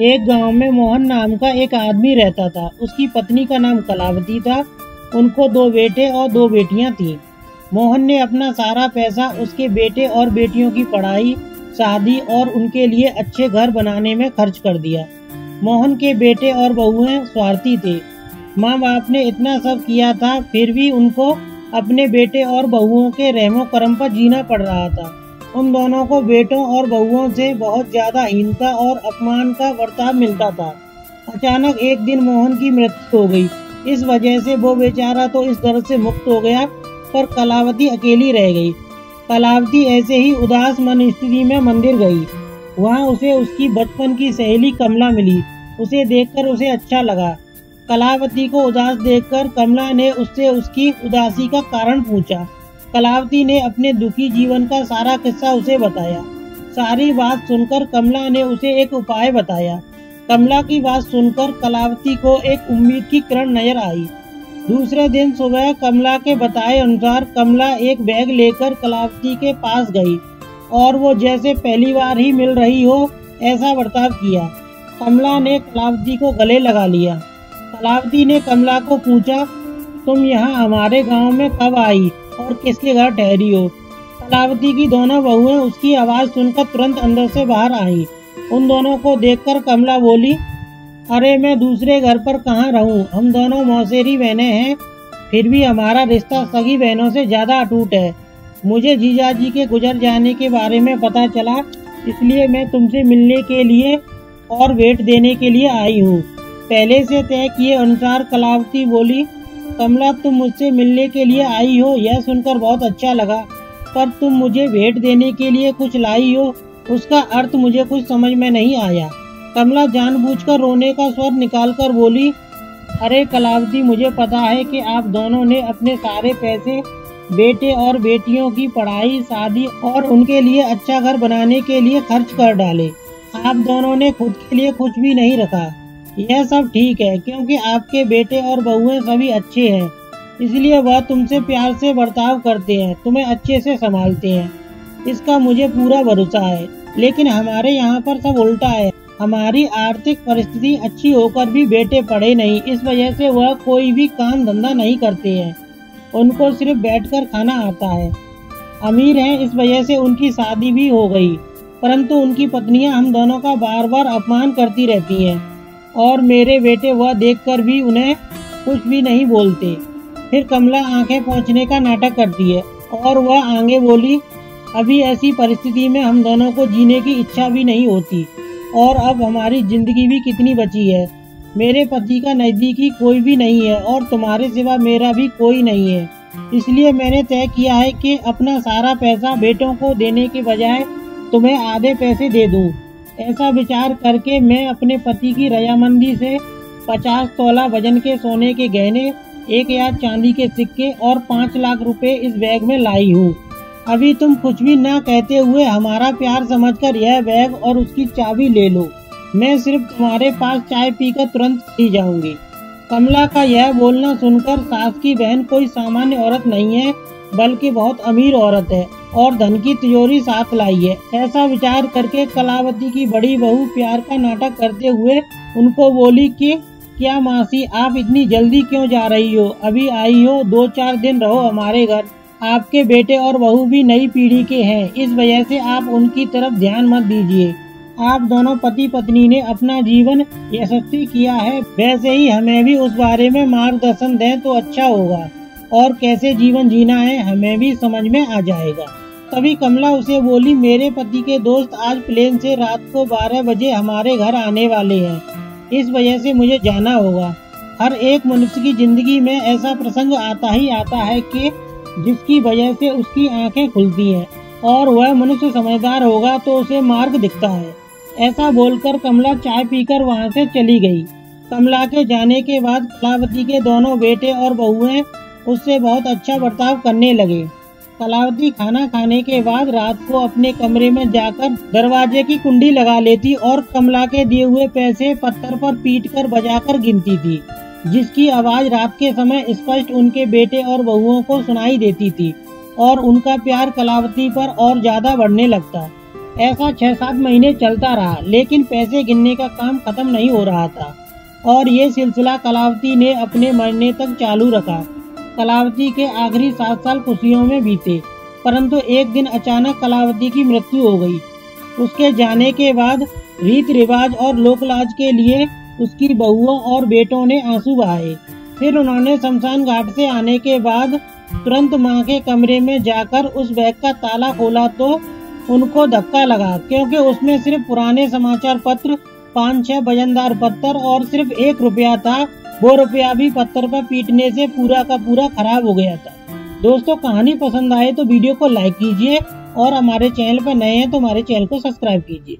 एक गांव में मोहन नाम का एक आदमी रहता था। उसकी पत्नी का नाम कलावती था। उनको 2 बेटे और 2 बेटियां थीं। मोहन ने अपना सारा पैसा उसके बेटे और बेटियों की पढ़ाई, शादी और उनके लिए अच्छे घर बनाने में खर्च कर दिया। मोहन के बेटे और बहुएं स्वार्थी थे। माँ बाप ने इतना सब किया था, फिर भी उनको अपने बेटे और बहुओं के रहमो करम पर जीना पड़ रहा था। उन दोनों को बेटों और बहुओं से बहुत ज्यादा हीनता और अपमान का बर्ताव मिलता था। अचानक एक दिन मोहन की मृत्यु हो गई। इस वजह से वो बेचारा तो इस दर्द से मुक्त हो गया, पर कलावती अकेली रह गई। कलावती ऐसे ही उदास मन स्थिति में मंदिर गई। वहाँ उसे उसकी बचपन की सहेली कमला मिली। उसे देखकर उसे अच्छा लगा। कलावती को उदास देखकर कमला ने उससे उसकी उदासी का कारण पूछा। कलावती ने अपने दुखी जीवन का सारा किस्सा उसे बताया। सारी बात सुनकर कमला ने उसे एक उपाय बताया। कमला की बात सुनकर कलावती को एक उम्मीद की किरण नजर आई। दूसरे दिन सुबह कमला के बताए अनुसार कमला एक बैग लेकर कलावती के पास गई और वो जैसे पहली बार ही मिल रही हो ऐसा बर्ताव किया। कमला ने कलावती को गले लगा लिया। कलावती ने कमला को पूछा, तुम यहाँ हमारे गांव में कब आई और किसके घर ठहरी हो? कलावती की दोनों बहुएं उसकी आवाज सुनकर तुरंत अंदर से बाहर आईं। उन दोनों को देखकर कमला बोली, अरे मैं दूसरे घर पर कहाँ रहूं? हम दोनों मौसेरी बहनें हैं, फिर भी हमारा रिश्ता सगी बहनों से ज्यादा अटूट है। मुझे जीजाजी के गुजर जाने के बारे में पता चला, इसलिए मैं तुमसे मिलने के लिए और भेंट देने के लिए आई हूँ। पहले से तय किए अनुसार कलावती बोली, कमला तुम मुझसे मिलने के लिए आई हो यह सुनकर बहुत अच्छा लगा, पर तुम मुझे भेंट देने के लिए कुछ लाई हो, उसका अर्थ मुझे कुछ समझ में नहीं आया। कमला जानबूझकर रोने का स्वर निकालकर बोली, अरे कलावती, मुझे पता है कि आप दोनों ने अपने सारे पैसे बेटे और बेटियों की पढ़ाई, शादी और उनके लिए अच्छा घर बनाने के लिए खर्च कर डाले। आप दोनों ने खुद के लिए कुछ भी नहीं रखा। यह सब ठीक है, क्योंकि आपके बेटे और बहुएं सभी अच्छे हैं, इसलिए वह तुमसे प्यार से बर्ताव करते हैं, तुम्हें अच्छे से संभालते हैं। इसका मुझे पूरा भरोसा है। लेकिन हमारे यहाँ पर सब उल्टा है। हमारी आर्थिक परिस्थिति अच्छी होकर भी बेटे पढ़े नहीं, इस वजह से वह कोई भी काम धंधा नहीं करते हैं। उनको सिर्फ बैठकर खाना आता है। अमीर हैं, इस वजह से उनकी शादी भी हो गई, परंतु उनकी पत्नियां हम दोनों का बार बार अपमान करती रहती हैं और मेरे बेटे वह देखकर भी उन्हें कुछ भी नहीं बोलते। फिर कमला आंखें पोंछने का नाटक करती है और वह आगे बोली, अभी ऐसी परिस्थिति में हम दोनों को जीने की इच्छा भी नहीं होती और अब हमारी जिंदगी भी कितनी बची है। मेरे पति का नजदीकी कोई भी नहीं है और तुम्हारे सिवा मेरा भी कोई नहीं है। इसलिए मैंने तय किया है कि अपना सारा पैसा बेटों को देने के बजाय तुम्हें आधे पैसे दे दूं। ऐसा विचार करके मैं अपने पति की रजामंदी से 50 तोला वजन के सोने के गहने, 1 यार्ड चांदी के सिक्के और 5 लाख रुपए इस बैग में लाई हूँ। अभी तुम कुछ भी ना कहते हुए हमारा प्यार समझकर यह बैग और उसकी चाबी ले लो। मैं सिर्फ तुम्हारे पास चाय पीकर तुरंत चली जाऊंगी। कमला का यह बोलना सुनकर सास की बहन कोई सामान्य औरत नहीं है, बल्कि बहुत अमीर औरत है और धन की तिजोरी साथ लाई है। ऐसा विचार करके कलावती की बड़ी बहू प्यार का नाटक करते हुए उनको बोली कि क्या मासी, आप इतनी जल्दी क्यों जा रही हो? अभी आई हो, 2-4 दिन रहो हमारे घर। आपके बेटे और बहू भी नई पीढ़ी के हैं, इस वजह से आप उनकी तरफ ध्यान मत दीजिए। आप दोनों पति पत्नी ने अपना जीवन यशस्वी किया है, वैसे ही हमें भी उस बारे में मार्गदर्शन दें तो अच्छा होगा और कैसे जीवन जीना है हमें भी समझ में आ जाएगा। तभी कमला उसे बोली, मेरे पति के दोस्त आज प्लेन से रात को 12 बजे हमारे घर आने वाले हैं, इस वजह से मुझे जाना होगा। हर एक मनुष्य की जिंदगी में ऐसा प्रसंग आता ही आता है कि जिसकी वजह से उसकी आंखें खुलती हैं और वह मनुष्य समझदार होगा तो उसे मार्ग दिखता है। ऐसा बोलकर कमला चाय पीकर वहाँ से चली गई। कमला के जाने के बाद कलावती के दोनों बेटे और बहुएं उससे बहुत अच्छा बर्ताव करने लगे। कलावती खाना खाने के बाद रात को अपने कमरे में जाकर दरवाजे की कुंडी लगा लेती और कमला के दिए हुए पैसे पत्थर पर पीटकर बजाकर गिनती थी, जिसकी आवाज रात के समय स्पष्ट उनके बेटे और बहुओं को सुनाई देती थी और उनका प्यार कलावती पर और ज्यादा बढ़ने लगता। ऐसा 6-7 महीने चलता रहा, लेकिन पैसे गिनने का काम खत्म नहीं हो रहा था और ये सिलसिला कलावती ने अपने मरने तक चालू रखा। कलावती के आखिरी 7 साल खुशियों में बीते, परंतु एक दिन अचानक कलावती की मृत्यु हो गई। उसके जाने के बाद रीत रिवाज और लोकलाज के लिए उसकी बहुओं और बेटों ने आंसू बहाए। फिर उन्होंने शमशान घाट से आने के बाद तुरंत मां के कमरे में जाकर उस बैग का ताला खोला तो उनको धक्का लगा, क्योंकि उसमें सिर्फ पुराने समाचार पत्र, 5-6 वजनदार पत्थर और सिर्फ 1 रुपया था। वो रुपया भी पत्थर पर पीटने से पूरा का पूरा खराब हो गया था। दोस्तों, कहानी पसंद आए तो वीडियो को लाइक कीजिए और हमारे चैनल पर नए हैं तो हमारे चैनल को सब्सक्राइब कीजिए।